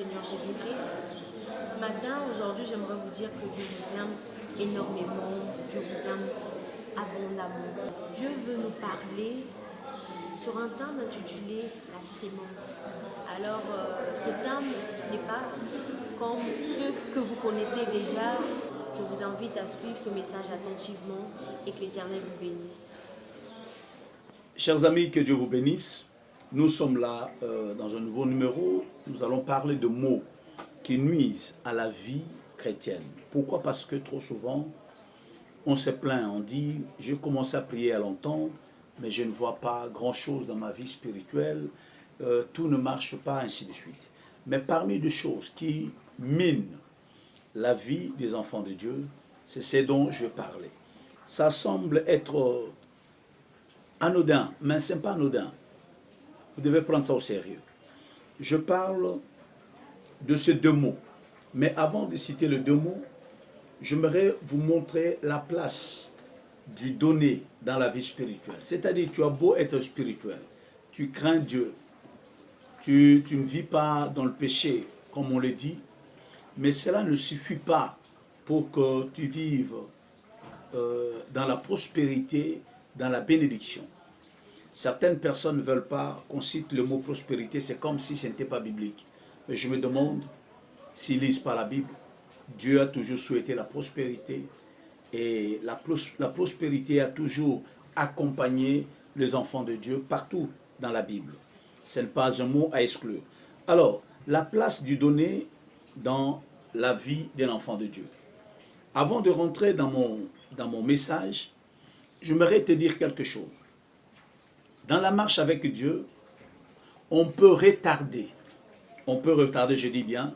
Seigneur Jésus-Christ. Ce matin, aujourd'hui, j'aimerais vous dire que Dieu vous aime énormément, Dieu vous aime abondamment. Dieu veut nous parler sur un thème intitulé La sémence. Alors, ce thème n'est pas comme ceux que vous connaissez déjà. Je vous invite à suivre ce message attentivement et que l'Éternel vous bénisse. Chers amis, que Dieu vous bénisse. Nous sommes là dans un nouveau numéro. Nous allons parler de mots qui nuisent à la vie chrétienne. Pourquoi? Parce que trop souvent, on se plaint, on dit « j'ai commencé à prier il y a longtemps, mais je ne vois pas grand-chose dans ma vie spirituelle, tout ne marche pas, ainsi de suite ». Mais parmi les choses qui minent la vie des enfants de Dieu, c'est ce dont je vais parler. Ça semble être anodin, mais ce n'est pas anodin. Vous devez prendre ça au sérieux. Je parle de ces deux mots. Mais avant de citer les deux mots, j'aimerais vous montrer la place du donné dans la vie spirituelle. C'est-à-dire, tu as beau être spirituel, tu crains Dieu, tu ne vis pas dans le péché, comme on le dit, mais cela ne suffit pas pour que tu vives dans la prospérité, dans la bénédiction. Certaines personnes ne veulent pas qu'on cite le mot prospérité, c'est comme si ce n'était pas biblique. Mais je me demande s'ils ne lisent pas la Bible. Dieu a toujours souhaité la prospérité et la prospérité a toujours accompagné les enfants de Dieu partout dans la Bible. Ce n'est pas un mot à exclure. Alors, la place du donné dans la vie d'un enfant de Dieu. Avant de rentrer dans mon message, j'aimerais te dire quelque chose. Dans la marche avec Dieu, on peut retarder, je dis bien,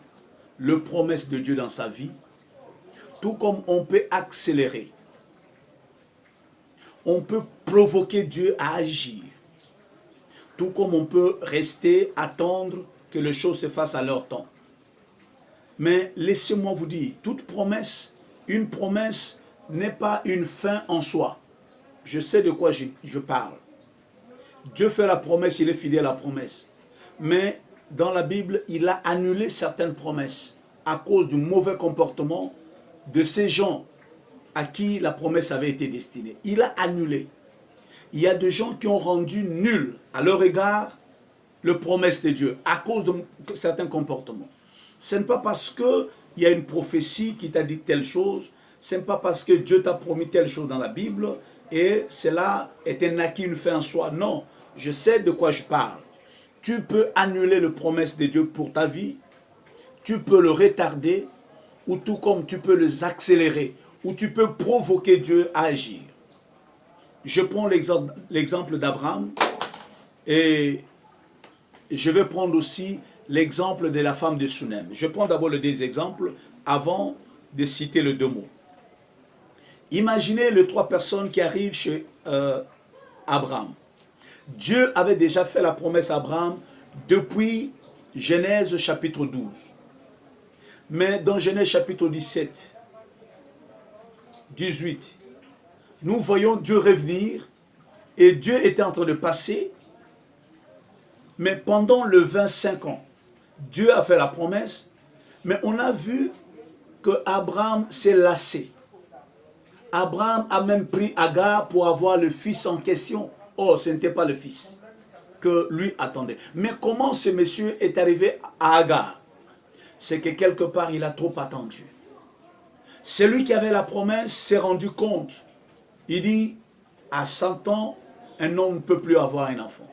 le promesse de Dieu dans sa vie, tout comme on peut accélérer. On peut provoquer Dieu à agir, tout comme on peut rester, attendre que les choses se fassent à leur temps. Mais laissez-moi vous dire, toute promesse, une promesse n'est pas une fin en soi. Je sais de quoi je parle. Dieu fait la promesse, il est fidèle à la promesse. Mais dans la Bible, il a annulé certaines promesses à cause du mauvais comportement de ces gens à qui la promesse avait été destinée. Il a annulé. Il y a des gens qui ont rendu nul à leur égard la promesse de Dieu à cause de certains comportements. Ce n'est pas parce qu'il y a une prophétie qui t'a dit telle chose, ce n'est pas parce que Dieu t'a promis telle chose dans la Bible et cela est un acquis, une fin en soi. Non, je sais de quoi je parle. Tu peux annuler les promesses de Dieu pour ta vie, tu peux le retarder, ou tout comme tu peux les accélérer, ou tu peux provoquer Dieu à agir. Je prends l'exemple d'Abraham, et je vais prendre aussi l'exemple de la femme de Sunem. Je prends d'abord les deux exemples avant de citer les deux mots. Imaginez les trois personnes qui arrivent chez Abraham. Dieu avait déjà fait la promesse à Abraham depuis Genèse chapitre 12. Mais dans Genèse chapitre 17, 18, nous voyons Dieu revenir et Dieu était en train de passer. Mais pendant le 25 ans, Dieu a fait la promesse, mais on a vu que Abraham s'est lassé. Abraham a même pris Agar pour avoir le fils en question. Oh, ce n'était pas le fils que lui attendait. Mais comment ce monsieur est arrivé à Agar? C'est que quelque part, il a trop attendu. Celui qui avait la promesse s'est rendu compte. Il dit, à 100 ans, un homme ne peut plus avoir un enfant.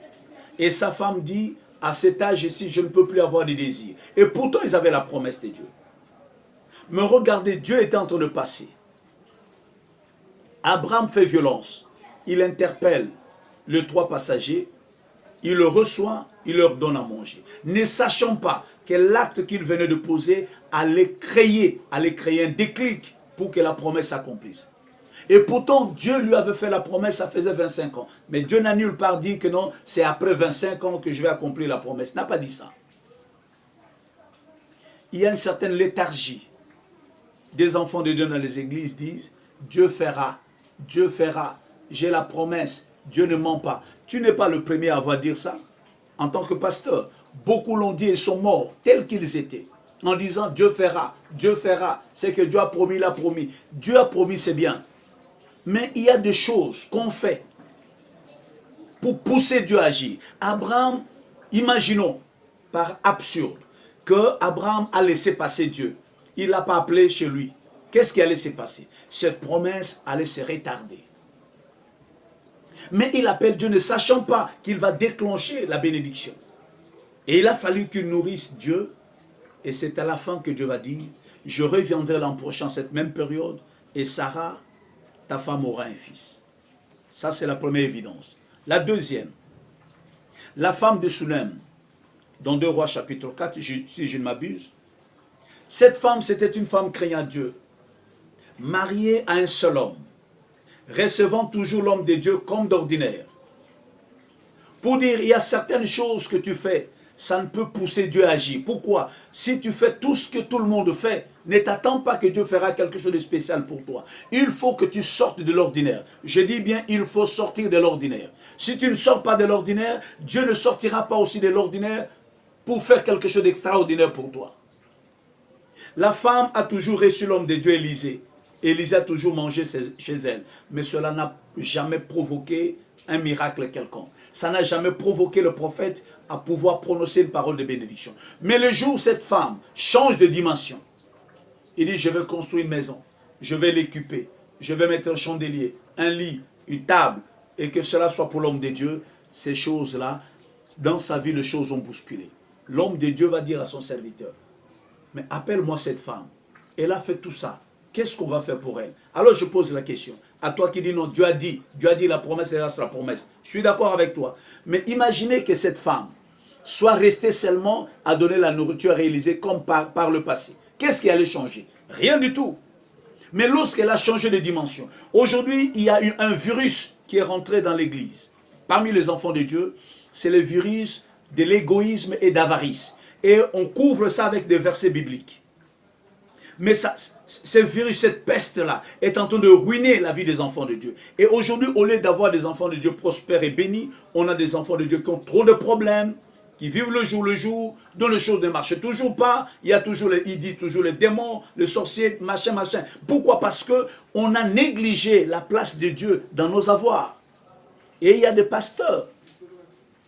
Et sa femme dit, à cet âge ici, je ne peux plus avoir de désir. Et pourtant, ils avaient la promesse de Dieu. Mais regardez, Dieu était en train de passer. Abraham fait violence. Il interpelle les trois passagers. Il le reçoit, il leur donne à manger. Ne sachant pas que l'acte qu'il venait de poser allait créer un déclic pour que la promesse s'accomplisse. Et pourtant, Dieu lui avait fait la promesse, ça faisait 25 ans. Mais Dieu n'a nulle part dit que non, c'est après 25 ans que je vais accomplir la promesse. Il n'a pas dit ça. Il y a une certaine léthargie. Des enfants de Dieu dans les églises disent, Dieu fera, j'ai la promesse, Dieu ne ment pas. Tu n'es pas le premier à avoir dire ça en tant que pasteur. Beaucoup l'ont dit et sont morts tels qu'ils étaient. En disant Dieu fera, c'est que Dieu a promis, il a promis. Dieu a promis, c'est bien. Mais il y a des choses qu'on fait pour pousser Dieu à agir. Abraham, imaginons, par absurde, que Abraham a laissé passer Dieu. Il ne l'a pas appelé chez lui. Qu'est-ce qui allait se passer? Cette promesse allait se retarder. Mais il appelle Dieu ne sachant pas qu'il va déclencher la bénédiction. Et il a fallu qu'il nourrisse Dieu. Et c'est à la fin que Dieu va dire, je reviendrai l'an prochain, cette même période, et Sarah, ta femme, aura un fils. Ça, c'est la première évidence. La deuxième, la femme de Soulem, dans 2 Rois chapitre 4, si je ne m'abuse, cette femme, c'était une femme craignant Dieu, mariée à un seul homme, recevant toujours l'homme de Dieu comme d'ordinaire. Pour dire, il y a certaines choses que tu fais, ça ne peut pousser Dieu à agir. Pourquoi? Si tu fais tout ce que tout le monde fait, ne t'attends pas que Dieu fera quelque chose de spécial pour toi. Il faut que tu sortes de l'ordinaire. Je dis bien, il faut sortir de l'ordinaire. Si tu ne sors pas de l'ordinaire, Dieu ne sortira pas aussi de l'ordinaire pour faire quelque chose d'extraordinaire pour toi. La femme a toujours reçu l'homme de Dieu, Élisée. Élisée a toujours mangé chez elle. Mais cela n'a jamais provoqué un miracle quelconque. Ça n'a jamais provoqué le prophète à pouvoir prononcer une parole de bénédiction. Mais le jour où cette femme change de dimension, il dit, je vais construire une maison, je vais l'équiper, je vais mettre un chandelier, un lit, une table, et que cela soit pour l'homme de Dieu. Ces choses-là, dans sa vie, les choses ont bousculé. L'homme de Dieu va dire à son serviteur, mais appelle-moi cette femme. Elle a fait tout ça. Qu'est-ce qu'on va faire pour elle? Alors je pose la question. À toi qui dis non, Dieu a dit la promesse, elle reste la promesse. Je suis d'accord avec toi. Mais imaginez que cette femme soit restée seulement à donner la nourriture à Élisée comme par le passé. Qu'est-ce qui allait changer? Rien du tout. Mais lorsqu'elle a changé de dimension, aujourd'hui, il y a eu un virus qui est rentré dans l'église. Parmi les enfants de Dieu, c'est le virus de l'égoïsme et d'avarice. Et on couvre ça avec des versets bibliques. Mais ce virus, cette peste-là, est en train de ruiner la vie des enfants de Dieu. Et aujourd'hui, au lieu d'avoir des enfants de Dieu prospères et bénis, on a des enfants de Dieu qui ont trop de problèmes, qui vivent le jour, dont les choses ne marchent toujours pas. Il y a toujours, il dit toujours les démons, les sorciers, machin. Pourquoi? Parce qu'on a négligé la place de Dieu dans nos avoirs. Et il y a des pasteurs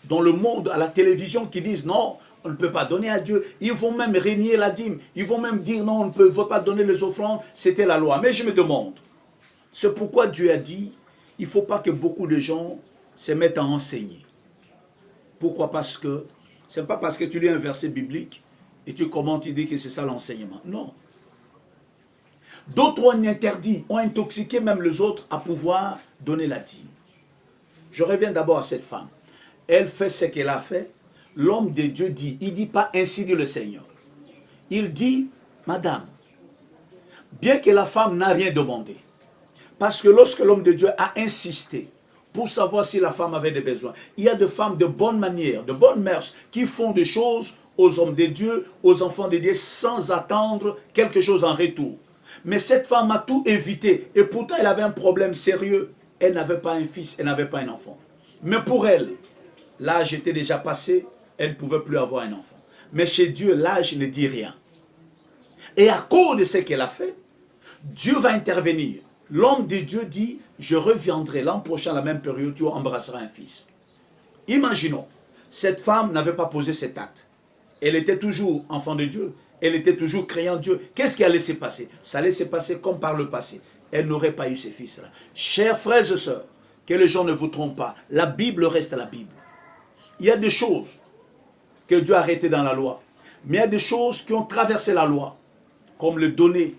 dans le monde, à la télévision, qui disent non, on ne peut pas donner à Dieu. Ils vont même régner la dîme. Ils vont même dire non, on ne peut pas donner les offrandes. C'était la loi. Mais je me demande, c'est pourquoi Dieu a dit, il ne faut pas que beaucoup de gens se mettent à enseigner. Pourquoi? Parce que, ce n'est pas parce que tu lis un verset biblique et tu commentes, tu dis que c'est ça l'enseignement. Non. D'autres ont interdit, ont intoxiqué même les autres à pouvoir donner la dîme. Je reviens d'abord à cette femme. Elle fait ce qu'elle a fait. L'homme de Dieu dit, il ne dit pas ainsi dit le Seigneur. Il dit, madame, bien que la femme n'a rien demandé, parce que lorsque l'homme de Dieu a insisté pour savoir si la femme avait des besoins, il y a des femmes de bonne manière, de bonnes mœurs, qui font des choses aux hommes de Dieu, aux enfants de Dieu, sans attendre quelque chose en retour. Mais cette femme a tout évité, et pourtant elle avait un problème sérieux. Elle n'avait pas un fils, elle n'avait pas un enfant. Mais pour elle, l'âge était déjà passé, elle ne pouvait plus avoir un enfant. Mais chez Dieu, l'âge ne dit rien. Et à cause de ce qu'elle a fait, Dieu va intervenir. L'homme de Dieu dit, je reviendrai l'an prochain à la même période, tu embrasseras un fils. Imaginons, cette femme n'avait pas posé cet acte. Elle était toujours enfant de Dieu. Elle était toujours croyant Dieu. Qu'est-ce qui allait se passer? Ça allait se passer comme par le passé. Elle n'aurait pas eu ce fils-là. Chers frères et sœurs, que les gens ne vous trompent pas. La Bible reste la Bible. Il y a des choses que Dieu a arrêtées dans la loi. Mais il y a des choses qui ont traversé la loi. Comme le donner,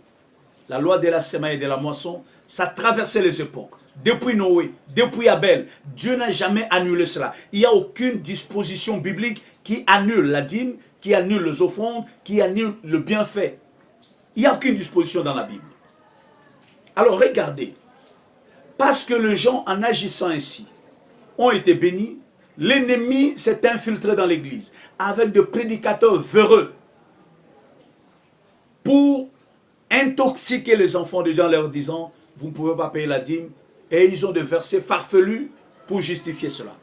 la loi de la semaine et de la moisson, ça a traversé les époques. Depuis Noé, depuis Abel, Dieu n'a jamais annulé cela. Il n'y a aucune disposition biblique qui annule la dîme, qui annule les offrandes, qui annule le bienfait. Il n'y a aucune disposition dans la Bible. Alors regardez, parce que les gens en agissant ainsi ont été bénis, l'ennemi s'est infiltré dans l'église avec des prédicateurs véreux pour intoxiquer les enfants de Dieu en leur disant vous ne pouvez pas payer la dîme, et ils ont des versets farfelus pour justifier cela.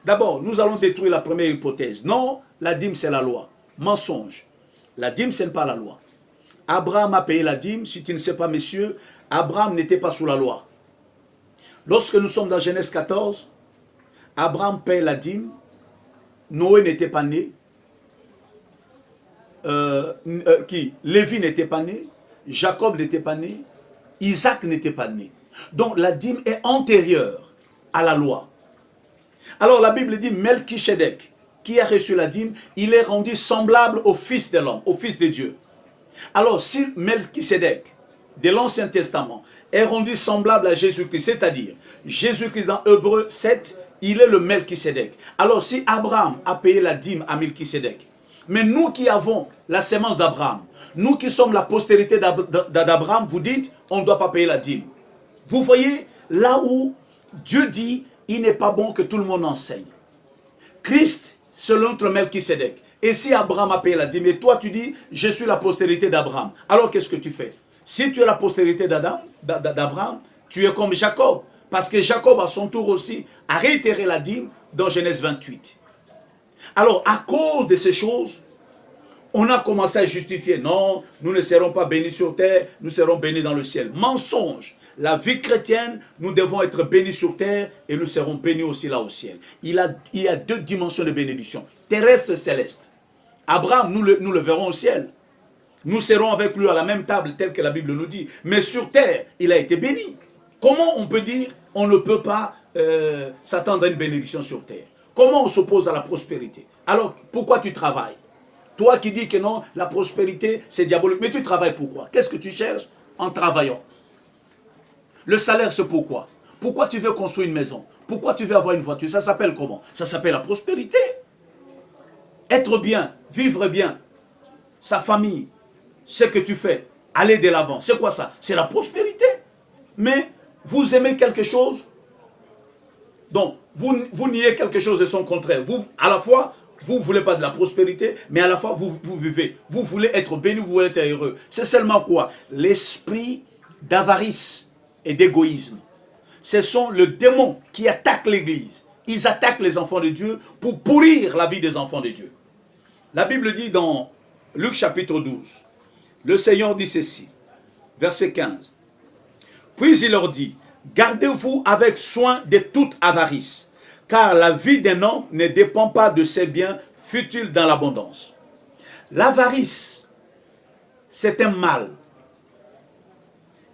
D'abord, nous allons détruire la première hypothèse. Non, la dîme, c'est la loi. Mensonge. La dîme, ce n'est pas la loi. Abraham a payé la dîme. Si tu ne sais pas, messieurs, Abraham n'était pas sous la loi. Lorsque nous sommes dans Genèse 14, Abraham paye la dîme. Noé n'était pas né. Lévi n'était pas né. Jacob n'était pas né. Isaac n'était pas né. Donc la dîme est antérieure à la loi. Alors la Bible dit Melchisedec, qui a reçu la dîme, il est rendu semblable au Fils de l'homme, au Fils de Dieu. Alors si Melchisedec, de l'Ancien Testament, est rendu semblable à Jésus-Christ, c'est-à-dire Jésus-Christ dans Hébreux 7, il est le Melchisedec. Alors si Abraham a payé la dîme à Melchisedec, mais nous qui avons la sémence d'Abraham, nous qui sommes la postérité d'Abraham, vous dites, on ne doit pas payer la dîme. Vous voyez, là où Dieu dit, il n'est pas bon que tout le monde enseigne. Christ, c'est l'autre Melchisedec. Et si Abraham a payé la dîme, et toi tu dis, je suis la postérité d'Abraham, alors qu'est-ce que tu fais? Si tu es la postérité d'Abraham, tu es comme Jacob. Parce que Jacob, à son tour aussi, a réitéré la dîme dans Genèse 28. Alors, à cause de ces choses, on a commencé à justifier. Non, nous ne serons pas bénis sur terre, nous serons bénis dans le ciel. Mensonge. La vie chrétienne, nous devons être bénis sur terre et nous serons bénis aussi là au ciel. Il y a deux dimensions de bénédiction, terrestre et céleste. Abraham, nous le verrons au ciel. Nous serons avec lui à la même table, telle que la Bible nous dit. Mais sur terre, il a été béni. Comment on peut dire on ne peut pas s'attendre à une bénédiction sur terre? Comment on s'oppose à la prospérité? Alors, pourquoi tu travailles? Toi qui dis que non, la prospérité, c'est diabolique. Mais tu travailles pourquoi? Qu'est-ce que tu cherches en travaillant? Le salaire, c'est pourquoi? Pourquoi tu veux construire une maison? Pourquoi tu veux avoir une voiture? Ça s'appelle comment? Ça s'appelle la prospérité. Être bien, vivre bien, sa famille, ce que tu fais, aller de l'avant. C'est quoi ça? C'est la prospérité. Mais vous aimez quelque chose, donc vous niez quelque chose de son contraire. Vous, à la fois, vous ne voulez pas de la prospérité, mais à la fois, vous vivez. Vous voulez être béni, vous voulez être heureux. C'est seulement quoi? L'esprit d'avarice et d'égoïsme. Ce sont le démon qui attaque l'Église. Ils attaquent les enfants de Dieu pour pourrir la vie des enfants de Dieu. La Bible dit dans Luc chapitre 12, le Seigneur dit ceci, verset 15. Puis il leur dit, gardez-vous avec soin de toute avarice, car la vie d'un homme ne dépend pas de ses biens futiles dans l'abondance. L'avarice, c'est un mal.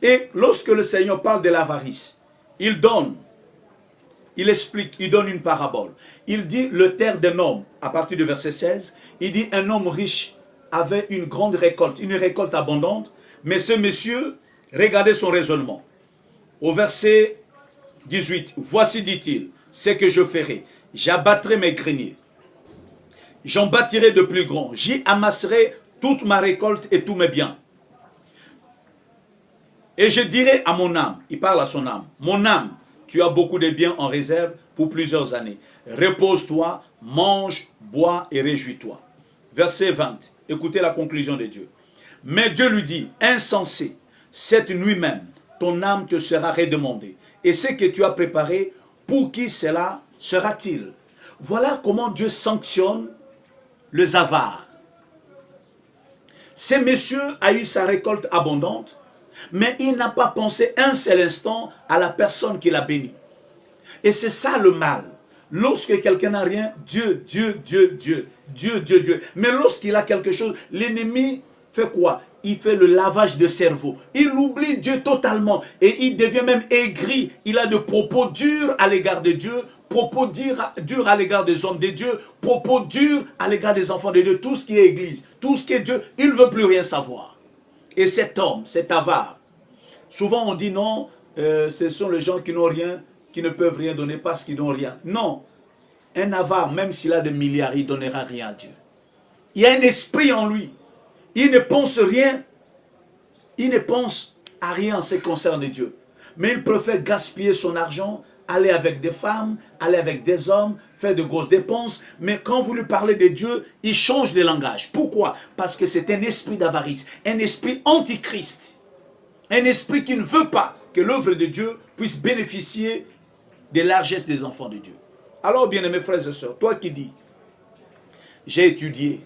Et lorsque le Seigneur parle de l'avarice, il explique, il donne une parabole. Il dit le terre d'un homme, à partir du verset 16, il dit un homme riche avait une grande récolte, une récolte abondante, mais ce monsieur, regardez son raisonnement. Au verset 18, voici, dit-il, ce que je ferai. J'abattrai mes greniers, j'en bâtirai de plus grands, j'y amasserai toute ma récolte et tous mes biens. Et je dirai à mon âme, il parle à son âme, mon âme, tu as beaucoup de biens en réserve pour plusieurs années. Repose-toi, mange, bois et réjouis-toi. Verset 20, écoutez la conclusion de Dieu. Mais Dieu lui dit, insensé, cette nuit même, ton âme te sera redemandée. Et ce que tu as préparé, pour qui cela sera-t-il? Voilà comment Dieu sanctionne les avares. Ce monsieur a eu sa récolte abondante, mais il n'a pas pensé un seul instant à la personne qui l'a béni. Et c'est ça le mal. Lorsque quelqu'un n'a rien, Dieu. Mais lorsqu'il a quelque chose, l'ennemi fait quoi? Il fait le lavage de cerveau. Il oublie Dieu totalement. Et il devient même aigri. Il a de propos durs à l'égard de Dieu, propos durs à l'égard des hommes de Dieu, propos durs à l'égard des enfants de Dieu. Tout ce qui est église, tout ce qui est Dieu, il ne veut plus rien savoir. Et cet homme, cet avare, souvent on dit non, ce sont les gens qui n'ont rien, qui ne peuvent rien donner parce qu'ils n'ont rien. Non, un avare, même s'il a des milliards, il ne donnera rien à Dieu. Il y a un esprit en lui. Il ne pense rien. Il ne pense à rien en ce qui concerne Dieu. Mais il préfère gaspiller son argent, aller avec des femmes, aller avec des hommes, faire de grosses dépenses. Mais quand vous lui parlez de Dieu, il change de langage. Pourquoi? Parce que c'est un esprit d'avarice, un esprit antichrist. Un esprit qui ne veut pas que l'œuvre de Dieu puisse bénéficier des largesses des enfants de Dieu. Alors, bien-aimés frères et sœurs, toi qui dis, j'ai étudié,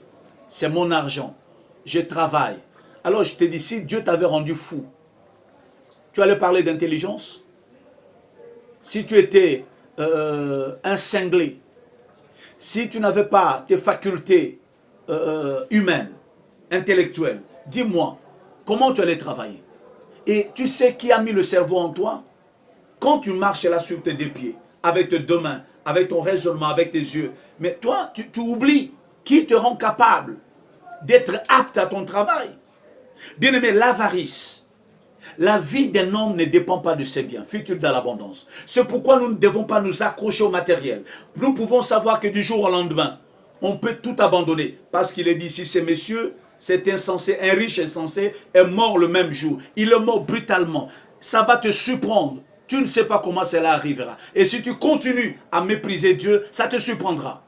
c'est mon argent, je travaille. Alors je te dis, si Dieu t'avait rendu fou, tu allais parler d'intelligence? Si tu étais un cinglé, si tu n'avais pas tes facultés humaines, intellectuelles, dis-moi, comment tu allais travailler? Et tu sais qui a mis le cerveau en toi? Quand tu marches là sur tes deux pieds, avec tes deux mains, avec ton raisonnement, avec tes yeux, mais toi, tu oublies qui te rend capable d'être apte à ton travail. Bien-aimé, l'avarice, la vie d'un homme ne dépend pas de ses biens, fut-il dans l'abondance. C'est pourquoi nous ne devons pas nous accrocher au matériel. Nous pouvons savoir que du jour au lendemain, on peut tout abandonner. Parce qu'il est dit, si ces messieurs, cet insensé, un riche insensé, est mort le même jour. Il est mort brutalement. Ça va te surprendre. Tu ne sais pas comment cela arrivera. Et si tu continues à mépriser Dieu, ça te surprendra.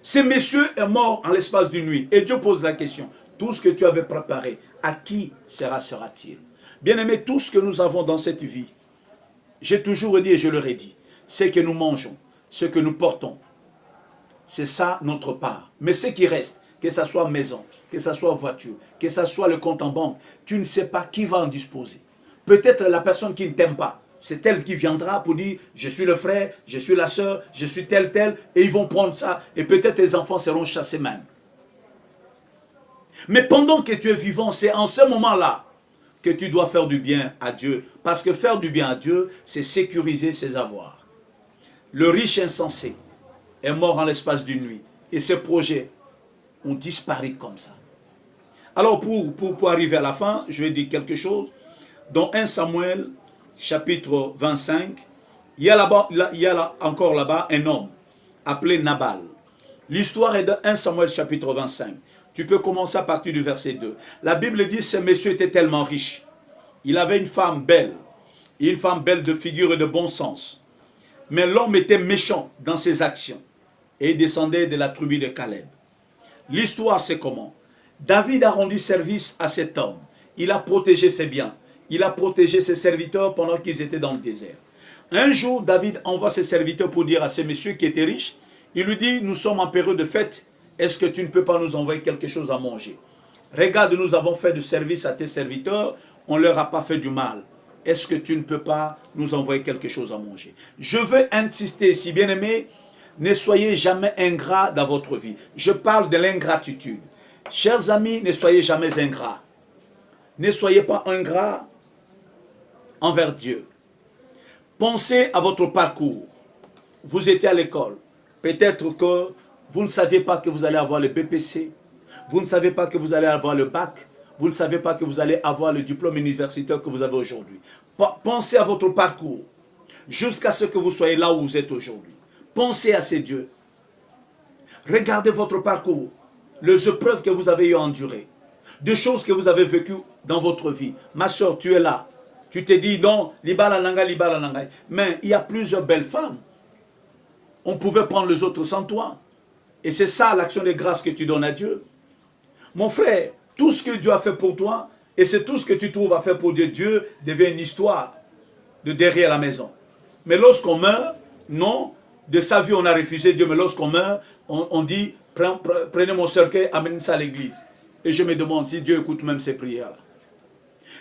Ce monsieur est mort en l'espace d'une nuit. Et Dieu pose la question, tout ce que tu avais préparé, à qui sera-t-il? Bien-aimé, tout ce que nous avons dans cette vie, j'ai toujours dit et je le redis, ce que nous mangeons, ce que nous portons, c'est ça notre part. Mais ce qui reste, que ce soit maison, que ce soit voiture, que ce soit le compte en banque, tu ne sais pas qui va en disposer. Peut-être la personne qui ne t'aime pas, c'est elle qui viendra pour dire, je suis le frère, je suis la sœur, je suis tel, et ils vont prendre ça, et peut-être les enfants seront chassés même. Mais pendant que tu es vivant, c'est en ce moment-là que tu dois faire du bien à Dieu. Parce que faire du bien à Dieu, c'est sécuriser ses avoirs. Le riche insensé est mort en l'espace d'une nuit. Et ses projets ont disparu comme ça. Alors pour arriver à la fin, je vais dire quelque chose. Dans 1 Samuel, chapitre 25, il y a encore là-bas un homme appelé Nabal. L'histoire est de 1 Samuel chapitre 25. Tu peux commencer à partir du verset 2. La Bible dit, ce monsieur était tellement riche. Il avait une femme belle. Et une femme belle de figure et de bon sens. Mais l'homme était méchant dans ses actions. Et il descendait de la tribu de Caleb. L'histoire, c'est comment? David a rendu service à cet homme. Il a protégé ses biens. Il a protégé ses serviteurs pendant qu'ils étaient dans le désert. Un jour, David envoie ses serviteurs pour dire à ce monsieur qui était riche, il lui dit, nous sommes en période de fête, est-ce que tu ne peux pas nous envoyer quelque chose à manger? Regarde, nous avons fait du service à tes serviteurs, on ne leur a pas fait du mal. Est-ce que tu ne peux pas nous envoyer quelque chose à manger? Je veux insister ici, bien-aimés, ne soyez jamais ingrats dans votre vie. Je parle de l'ingratitude. Chers amis, ne soyez jamais ingrats. Ne soyez pas ingrats envers Dieu. Pensez à votre parcours. Vous étiez à l'école. Peut-être que vous ne saviez pas que vous allez avoir le BPC. Vous ne savez pas que vous allez avoir le bac. Vous ne savez pas que vous allez avoir le diplôme universitaire que vous avez aujourd'hui. Pensez à votre parcours jusqu'à ce que vous soyez là où vous êtes aujourd'hui. Pensez à ces dieux. Regardez votre parcours, les épreuves que vous avez eu à endurer, des choses que vous avez vécues dans votre vie. Ma soeur, tu es là. Tu te dis non, libala nanga. Mais il y a plusieurs belles femmes. On pouvait prendre les autres sans toi. Et c'est ça l'action de grâce que tu donnes à Dieu. Mon frère, tout ce que Dieu a fait pour toi, et c'est tout ce que tu trouves à faire pour Dieu, Dieu devient une histoire de derrière la maison. Mais lorsqu'on meurt, non, de sa vie on a refusé Dieu, mais lorsqu'on meurt, on dit, prenez mon cercueil, amenez ça à l'église. Et je me demande si Dieu écoute même ces prières-là.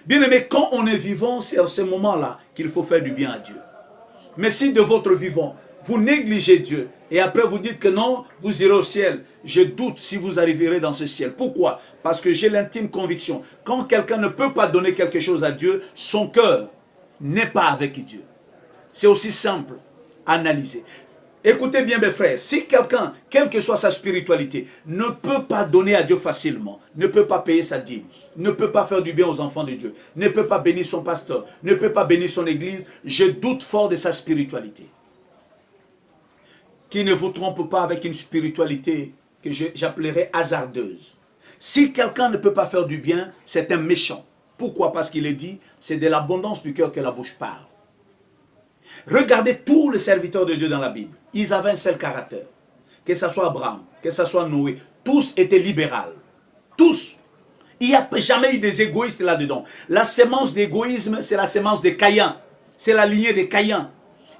Bien aimé, quand on est vivant, c'est à ce moment-là qu'il faut faire du bien à Dieu. Mais si de votre vivant, vous négligez Dieu, et après vous dites que non, vous irez au ciel, je doute si vous arriverez dans ce ciel. Pourquoi? Parce que j'ai l'intime conviction, quand quelqu'un ne peut pas donner quelque chose à Dieu, son cœur n'est pas avec Dieu. C'est aussi simple à analyser. Écoutez bien mes frères, si quelqu'un, quelle que soit sa spiritualité, ne peut pas donner à Dieu facilement, ne peut pas payer sa dîme, ne peut pas faire du bien aux enfants de Dieu, ne peut pas bénir son pasteur, ne peut pas bénir son église, je doute fort de sa spiritualité. Qui ne vous trompe pas avec une spiritualité que j'appellerais hasardeuse. Si quelqu'un ne peut pas faire du bien, c'est un méchant. Pourquoi? Parce qu'il est dit, c'est de l'abondance du cœur que la bouche parle. Regardez tous les serviteurs de Dieu dans la Bible. Ils avaient un seul caractère. Que ce soit Abraham, que ce soit Noé, tous étaient libéraux. Tous. Il n'y a jamais eu des égoïstes là-dedans. La sémence d'égoïsme, c'est la sémence de Caïn. C'est la lignée de Caïn.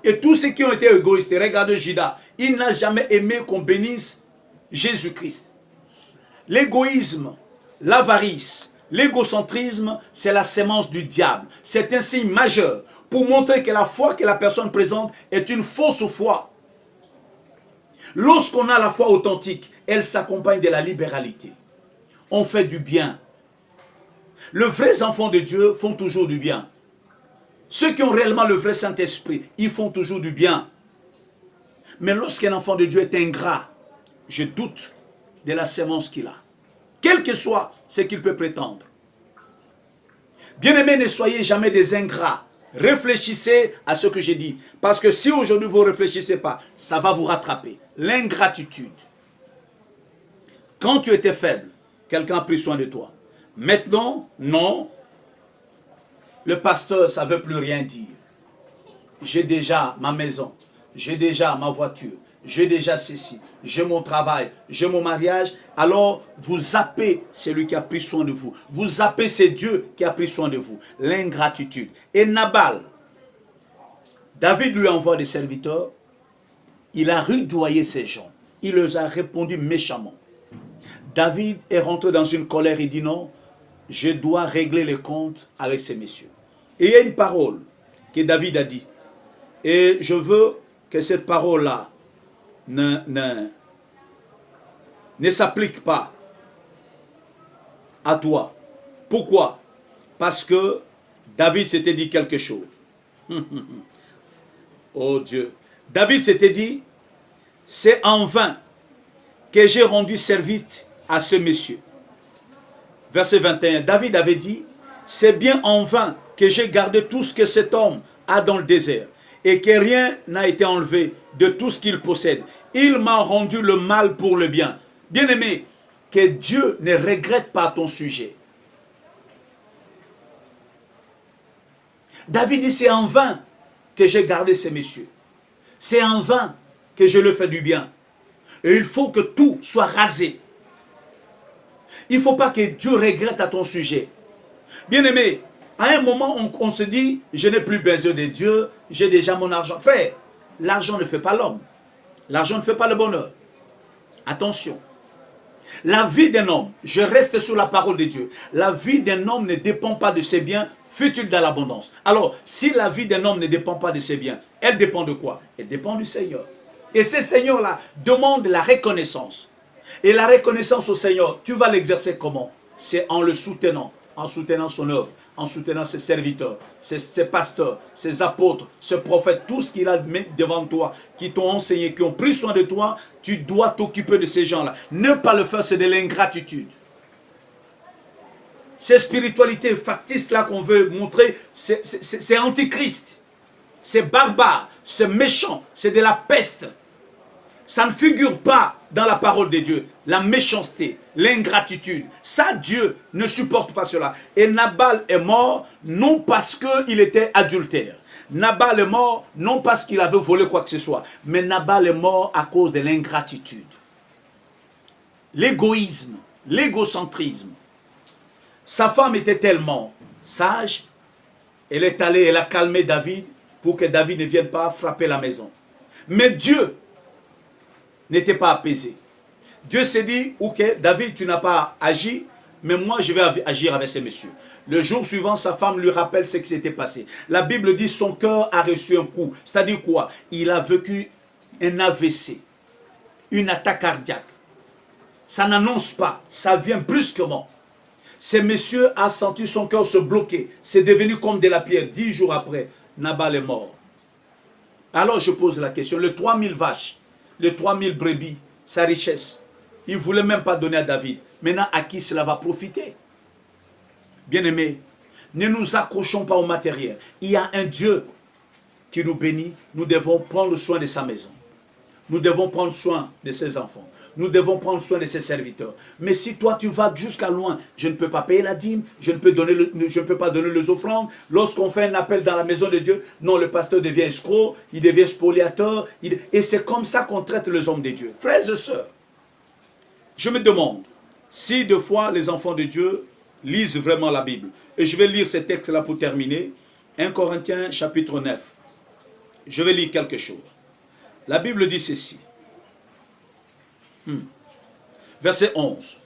Et tous ceux qui ont été égoïstes, regardez Judas, il n'a jamais aimé qu'on bénisse Jésus-Christ. L'égoïsme, l'avarice, l'égocentrisme, c'est la sémence du diable. C'est un signe majeur pour montrer que la foi que la personne présente est une fausse foi. Lorsqu'on a la foi authentique, elle s'accompagne de la libéralité. On fait du bien. Les vrais enfants de Dieu font toujours du bien. Ceux qui ont réellement le vrai Saint-Esprit, ils font toujours du bien. Mais lorsqu'un enfant de Dieu est ingrat, je doute de la sémence qu'il a. Quel que soit ce qu'il peut prétendre. Bien-aimés, ne soyez jamais des ingrats. Réfléchissez à ce que j'ai dit. Parce que si aujourd'hui vous ne réfléchissez pas, ça va vous rattraper. L'ingratitude. Quand tu étais faible, quelqu'un a pris soin de toi. Maintenant, non. Le pasteur, ça ne veut plus rien dire. J'ai déjà ma maison. J'ai déjà ma voiture. J'ai déjà ceci. J'ai mon travail. J'ai mon mariage. Alors, vous zappez celui qui a pris soin de vous. Vous zappez c'est Dieu qui a pris soin de vous. L'ingratitude. Et Nabal, David lui envoie des serviteurs. Il a rudoyé ces gens. Il leur a répondu méchamment. David est rentré dans une colère et dit non, je dois régler les comptes avec ces messieurs. Et il y a une parole que David a dit. Et je veux que cette parole-là ne s'applique pas à toi. Pourquoi? Parce que David s'était dit quelque chose. Oh Dieu. David s'était dit, c'est en vain que j'ai rendu service à ce monsieur. Verset 21, David avait dit, c'est bien en vain que j'ai gardé tout ce que cet homme a dans le désert et que rien n'a été enlevé de tout ce qu'il possède. Il m'a rendu le mal pour le bien. Bien-aimé, que Dieu ne regrette pas ton sujet. David dit, c'est en vain que j'ai gardé ces messieurs. C'est en vain que je leur fais du bien. Et il faut que tout soit rasé. Il ne faut pas que Dieu regrette à ton sujet. Bien-aimé, à un moment, on se dit, je n'ai plus besoin de Dieu, j'ai déjà mon argent. Frère, l'argent ne fait pas l'homme. L'argent ne fait pas le bonheur. Attention. La vie d'un homme, je reste sur la parole de Dieu. La vie d'un homme ne dépend pas de ses biens, fut-il dans l'abondance. Alors, si la vie d'un homme ne dépend pas de ses biens, elle dépend de quoi? Elle dépend du Seigneur. Et ce Seigneur-là demande la reconnaissance. Et la reconnaissance au Seigneur, tu vas l'exercer comment? C'est en le soutenant son œuvre, en soutenant ses serviteurs, ses pasteurs, ses apôtres, ses prophètes, tout ce qu'il a mis devant toi, qui t'ont enseigné, qui ont pris soin de toi, tu dois t'occuper de ces gens-là. Ne pas le faire, c'est de l'ingratitude. Ces spiritualités factices-là qu'on veut montrer, c'est antichrist. C'est barbare, c'est méchant, c'est de la peste. Ça ne figure pas dans la parole de Dieu. La méchanceté, l'ingratitude. Ça, Dieu ne supporte pas cela. Et Nabal est mort non parce qu'il était adultère. Nabal est mort non parce qu'il avait volé quoi que ce soit. Mais Nabal est mort à cause de l'ingratitude. L'égoïsme, l'égocentrisme. Sa femme était tellement sage, elle est allée, elle a calmé David pour que David ne vienne pas frapper la maison. Mais Dieu n'était pas apaisé. Dieu s'est dit, ok, David, tu n'as pas agi, mais moi je vais agir avec ces messieurs. Le jour suivant, sa femme lui rappelle ce qui s'était passé. La Bible dit, son cœur a reçu un coup. C'est-à-dire quoi? Il a vécu un AVC, une attaque cardiaque. Ça n'annonce pas, ça vient brusquement. Ces messieurs a senti son cœur se bloquer. C'est devenu comme de la pierre. 10 jours après, Nabal est mort. Alors je pose la question, les 3000 vaches, les 3000 brebis, sa richesse, il ne voulait même pas donner à David. Maintenant, à qui cela va profiter? Bien-aimés, ne nous accrochons pas au matériel. Il y a un Dieu qui nous bénit. Nous devons prendre soin de sa maison. Nous devons prendre soin de ses enfants. Nous devons prendre soin de ses serviteurs. Mais si toi tu vas jusqu'à loin, je ne peux pas payer la dîme, je ne peux pas donner les offrandes. Lorsqu'on fait un appel dans la maison de Dieu, non, le pasteur devient escroc, il devient spoliateur. Et c'est comme ça qu'on traite les hommes de Dieu. Frères et sœurs, je me demande si deux fois les enfants de Dieu lisent vraiment la Bible. Et je vais lire ce texte-là pour terminer. 1 Corinthiens chapitre 9. Je vais lire quelque chose. La Bible dit ceci. Verset 11.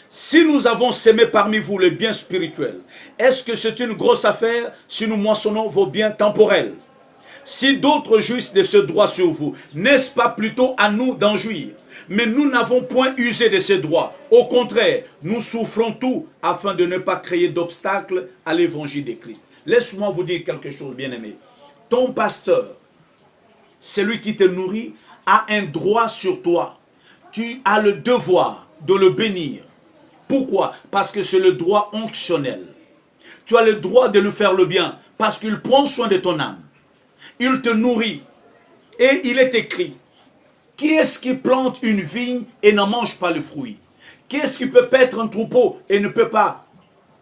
Si nous avons sémé parmi vous les biens spirituels, est-ce que c'est une grosse affaire si nous moissonnons vos biens temporels? Si d'autres jouissent de ce droit sur vous, n'est-ce pas plutôt à nous d'en jouir? Mais nous n'avons point usé de ce droit. Au contraire, nous souffrons tout afin de ne pas créer d'obstacles à l'évangile de Christ. Laisse-moi vous dire quelque chose, bien-aimé. Ton pasteur, celui qui te nourrit, a un droit sur toi. Tu as le devoir de le bénir. Pourquoi? Parce que c'est le droit onctionnel. Tu as le droit de lui faire le bien parce qu'il prend soin de ton âme. Il te nourrit. Et il est écrit, qui est-ce qui plante une vigne et n'en mange pas le fruit? Qui est-ce qui peut paître un troupeau et ne peut pas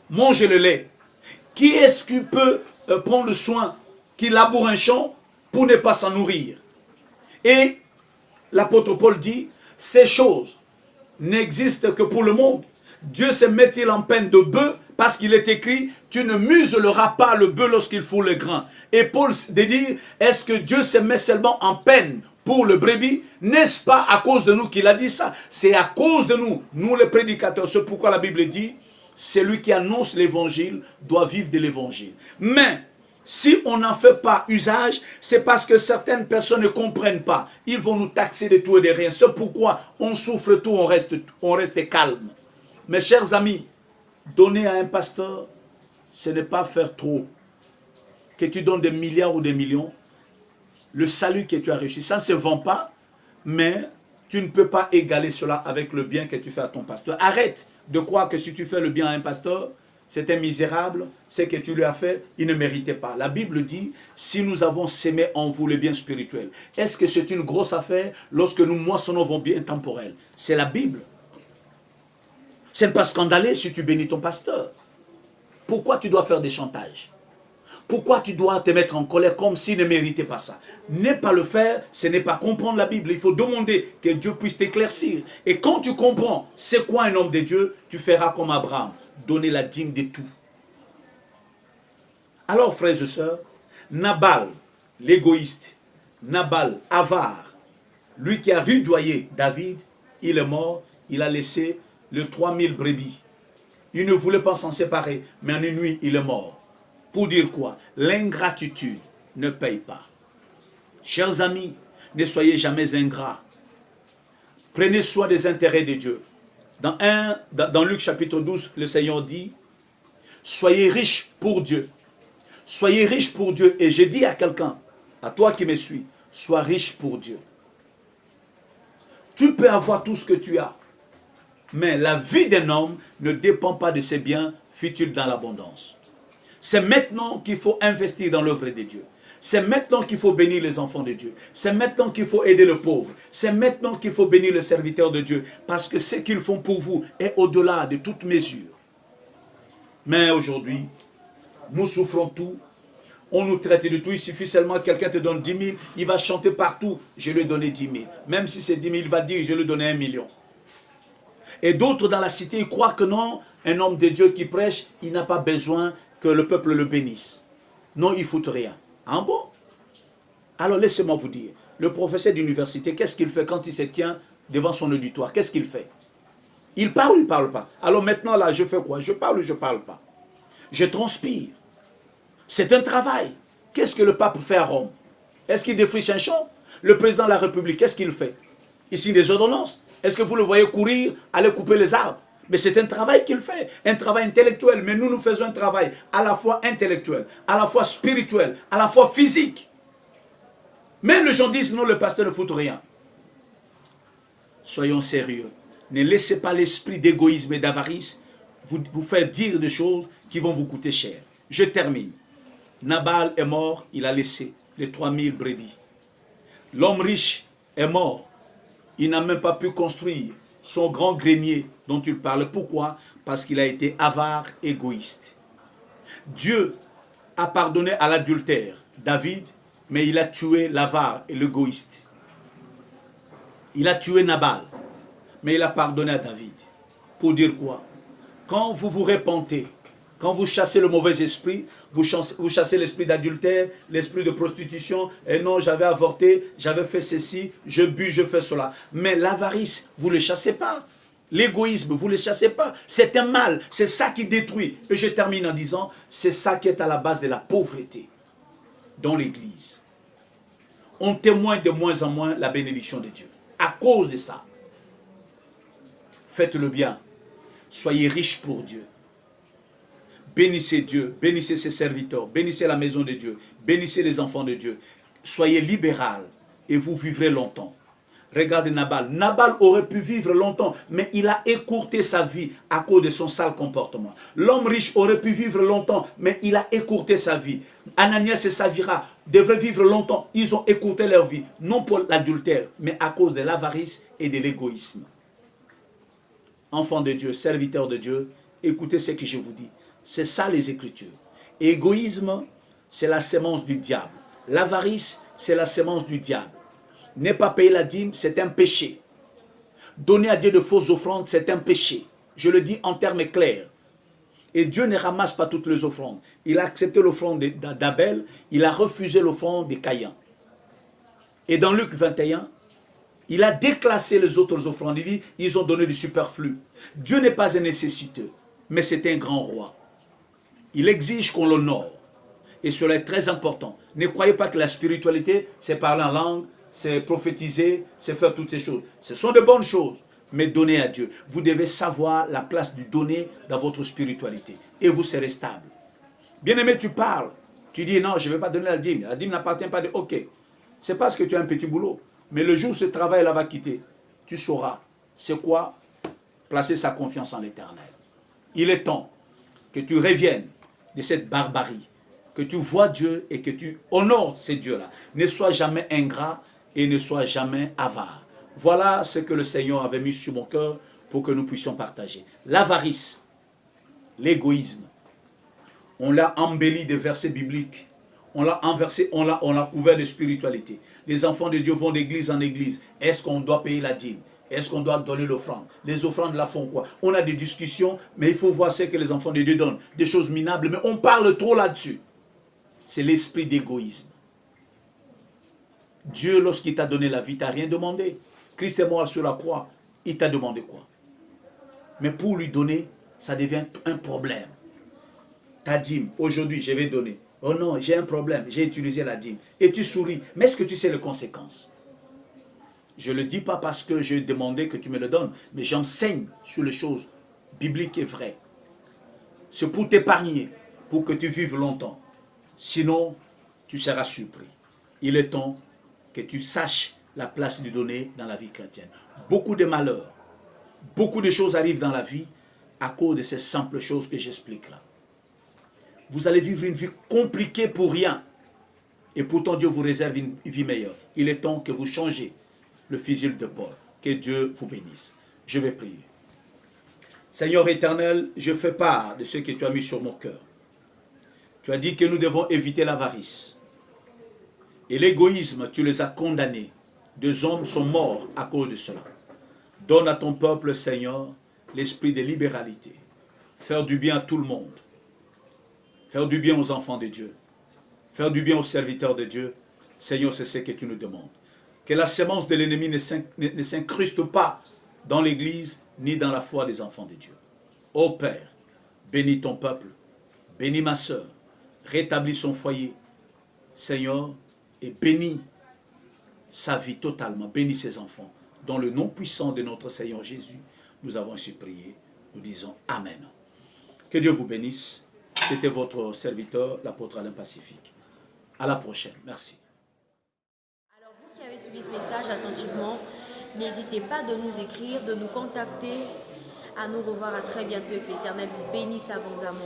manger le lait? Qui est-ce qui peut prendre soin, qui laboure un champ pour ne pas s'en nourrir? Et l'apôtre Paul dit, ces choses n'existent que pour le monde. Dieu se met-il en peine de bœuf parce qu'il est écrit, tu ne muselleras pas le bœuf lorsqu'il fout le grain. Et Paul dit, est-ce que Dieu se met seulement en peine pour le brebis? N'est-ce pas à cause de nous qu'il a dit ça? C'est à cause de nous, nous les prédicateurs. C'est pourquoi la Bible dit, celui qui annonce l'évangile doit vivre de l'évangile. Mais si on n'en fait pas usage, c'est parce que certaines personnes ne comprennent pas. Ils vont nous taxer de tout et de rien. C'est pourquoi on souffre tout, on reste calme. Mes chers amis, donner à un pasteur, ce n'est pas faire trop. Que tu donnes des milliards ou des millions, le salut que tu as reçu, ça ne se vend pas, mais tu ne peux pas égaler cela avec le bien que tu fais à ton pasteur. Arrête de croire que si tu fais le bien à un pasteur, c'est un misérable, ce que tu lui as fait, il ne méritait pas. La Bible dit, si nous avons sémé en vous le bien spirituel, est-ce que c'est une grosse affaire lorsque nous moissonnons vos biens temporels? C'est la Bible. Ce n'est pas scandaleux si tu bénis ton pasteur. Pourquoi tu dois faire des chantages? Pourquoi tu dois te mettre en colère comme s'il ne méritait pas ça? Ne pas le faire, ce n'est pas comprendre la Bible. Il faut demander que Dieu puisse t'éclaircir. Et quand tu comprends c'est quoi un homme de Dieu, tu feras comme Abraham, donner la dîme de tout. Alors, frères et sœurs, Nabal, l'égoïste, Nabal, avare, lui qui a rudoyé David, il est mort, il a laissé les 3000 brebis. Il ne voulait pas s'en séparer, mais en une nuit, il est mort. Pour dire quoi? L'ingratitude ne paye pas. Chers amis, ne soyez jamais ingrats. Prenez soin des intérêts de Dieu. Dans Luc chapitre 12, le Seigneur dit, soyez riches pour Dieu. Soyez riches pour Dieu. Et j'ai dit à quelqu'un, à toi qui me suis, sois riche pour Dieu. Tu peux avoir tout ce que tu as. Mais la vie d'un homme ne dépend pas de ses biens, fut-il dans l'abondance. C'est maintenant qu'il faut investir dans l'œuvre de Dieu. C'est maintenant qu'il faut bénir les enfants de Dieu. C'est maintenant qu'il faut aider le pauvre. C'est maintenant qu'il faut bénir le serviteur de Dieu. Parce que ce qu'ils font pour vous est au-delà de toute mesure. Mais aujourd'hui, nous souffrons tout. On nous traite de tout. Il suffit seulement que quelqu'un te donne 10 000. Il va chanter partout. Je lui ai donné 10 000. Même si c'est 10 000, il va dire je lui ai donné 1 million. Et d'autres dans la cité, ils croient que non, un homme de Dieu qui prêche, il n'a pas besoin que le peuple le bénisse. Non, il ne fout rien. Ah bon? Alors laissez-moi vous dire, le professeur d'université, qu'est-ce qu'il fait quand il se tient devant son auditoire? Qu'est-ce qu'il fait? Il parle ou il ne parle pas? Alors maintenant là, je fais quoi? Je parle ou je ne parle pas? Je transpire. C'est un travail. Qu'est-ce que le pape fait à Rome? Est-ce qu'il défriche un champ? Le président de la République, qu'est-ce qu'il fait? Il signe des ordonnances. Est-ce que vous le voyez courir, aller couper les arbres? Mais c'est un travail qu'il fait, un travail intellectuel. Mais nous faisons un travail à la fois intellectuel, à la fois spirituel, à la fois physique. Même les gens disent, non, le pasteur ne fout rien. Soyons sérieux. Ne laissez pas l'esprit d'égoïsme et d'avarice vous faire dire des choses qui vont vous coûter cher. Je termine. Nabal est mort, il a laissé les 3000 brebis. L'homme riche est mort. Il n'a même pas pu construire son grand grenier dont il parle. Pourquoi? Parce qu'il a été avare, égoïste. Dieu a pardonné à l'adultère David, mais il a tué l'avare et l'égoïste. Il a tué Nabal, mais il a pardonné à David. Pour dire quoi? Quand vous vous repentez, quand vous chassez le mauvais esprit, vous chassez l'esprit d'adultère, l'esprit de prostitution. Et non, j'avais avorté, j'avais fait ceci, je bus, je fais cela. Mais l'avarice, vous ne le chassez pas. L'égoïsme, vous ne le chassez pas. C'est un mal, c'est ça qui détruit. Et je termine en disant, c'est ça qui est à la base de la pauvreté dans l'Église. On témoigne de moins en moins la bénédiction de Dieu. À cause de ça. Faites le bien. Soyez riches pour Dieu. Bénissez Dieu, bénissez ses serviteurs, bénissez la maison de Dieu, bénissez les enfants de Dieu. Soyez libéral et vous vivrez longtemps. Regardez Nabal. Nabal aurait pu vivre longtemps, mais il a écourté sa vie à cause de son sale comportement. L'homme riche aurait pu vivre longtemps, mais il a écourté sa vie. Ananias et Saphira devraient vivre longtemps. Ils ont écourté leur vie, non pour l'adultère, mais à cause de l'avarice et de l'égoïsme. Enfants de Dieu, serviteurs de Dieu, écoutez ce que je vous dis. C'est ça les Écritures. Égoïsme, c'est la sémence du diable. L'avarice, c'est la sémence du diable. Ne pas payer la dîme, c'est un péché. Donner à Dieu de fausses offrandes, c'est un péché. Je le dis en termes clairs. Et Dieu ne ramasse pas toutes les offrandes. Il a accepté l'offrande d'Abel, il a refusé l'offrande de Caïn. Et dans Luc 21, il a déclassé les autres offrandes. Il dit, ils ont donné du superflu. Dieu n'est pas un nécessiteux, mais c'est un grand roi. Il exige qu'on l'honore. Et cela est très important. Ne croyez pas que la spiritualité, c'est parler en langue, c'est prophétiser, c'est faire toutes ces choses. Ce sont de bonnes choses, mais donner à Dieu. Vous devez savoir la place du donner dans votre spiritualité. Et vous serez stable. Bien-aimé, tu parles. Tu dis, non, je ne vais pas donner la dîme. La dîme n'appartient pas de... Ok. C'est parce que tu as un petit boulot. Mais le jour où ce travail-là va quitter, tu sauras c'est quoi placer sa confiance en l'Éternel. Il est temps que tu reviennes de cette barbarie, que tu vois Dieu et que tu honores ces dieux-là. Ne sois jamais ingrat et ne sois jamais avare. Voilà ce que le Seigneur avait mis sur mon cœur pour que nous puissions partager. L'avarice, l'égoïsme, on l'a embelli de versets bibliques. On l'a inversé, on l'a couvert de spiritualité. Les enfants de Dieu vont d'église en église. Est-ce qu'on doit payer la dîme? Est-ce qu'on doit donner l'offrande? Les offrandes la font quoi? On a des discussions, mais il faut voir ce que les enfants de Dieu donnent. Des choses minables, mais on parle trop là-dessus. C'est l'esprit d'égoïsme. Dieu, lorsqu'il t'a donné la vie, t'a rien demandé. Christ est mort sur la croix. Il t'a demandé quoi? Mais pour lui donner, ça devient un problème. Ta dîme, aujourd'hui, je vais donner. Oh non, j'ai un problème, j'ai utilisé la dîme. Et tu souris. Mais est-ce que tu sais les conséquences? Je ne le dis pas parce que j'ai demandé que tu me le donnes, mais j'enseigne sur les choses bibliques et vraies. C'est pour t'épargner, pour que tu vives longtemps. Sinon, tu seras surpris. Il est temps que tu saches la place du donner dans la vie chrétienne. Beaucoup de malheurs, beaucoup de choses arrivent dans la vie à cause de ces simples choses que j'explique là. Vous allez vivre une vie compliquée pour rien. Et pourtant, Dieu vous réserve une vie meilleure. Il est temps que vous changez le fusil de Paul. Que Dieu vous bénisse. Je vais prier. Seigneur éternel, je fais part de ce que tu as mis sur mon cœur. Tu as dit que nous devons éviter l'avarice. Et l'égoïsme, tu les as condamnés. 2 hommes sont morts à cause de cela. Donne à ton peuple, Seigneur, l'esprit de libéralité. Faire du bien à tout le monde. Faire du bien aux enfants de Dieu. Faire du bien aux serviteurs de Dieu. Seigneur, c'est ce que tu nous demandes. Que la sémence de l'ennemi ne s'incruste pas dans l'Église ni dans la foi des enfants de Dieu. Ô Père, bénis ton peuple. Bénis ma sœur. Rétablis son foyer. Seigneur, et bénis sa vie totalement. Bénis ses enfants. Dans le nom puissant de notre Seigneur Jésus, nous avons ainsi prié. Nous disons Amen. Que Dieu vous bénisse. C'était votre serviteur, l'apôtre Alain Pacifique. À la prochaine. Merci. Alors vous qui avez suivi ce message attentivement, n'hésitez pas de nous écrire, de nous contacter. À nous revoir à très bientôt et que l'Éternel vous bénisse abondamment.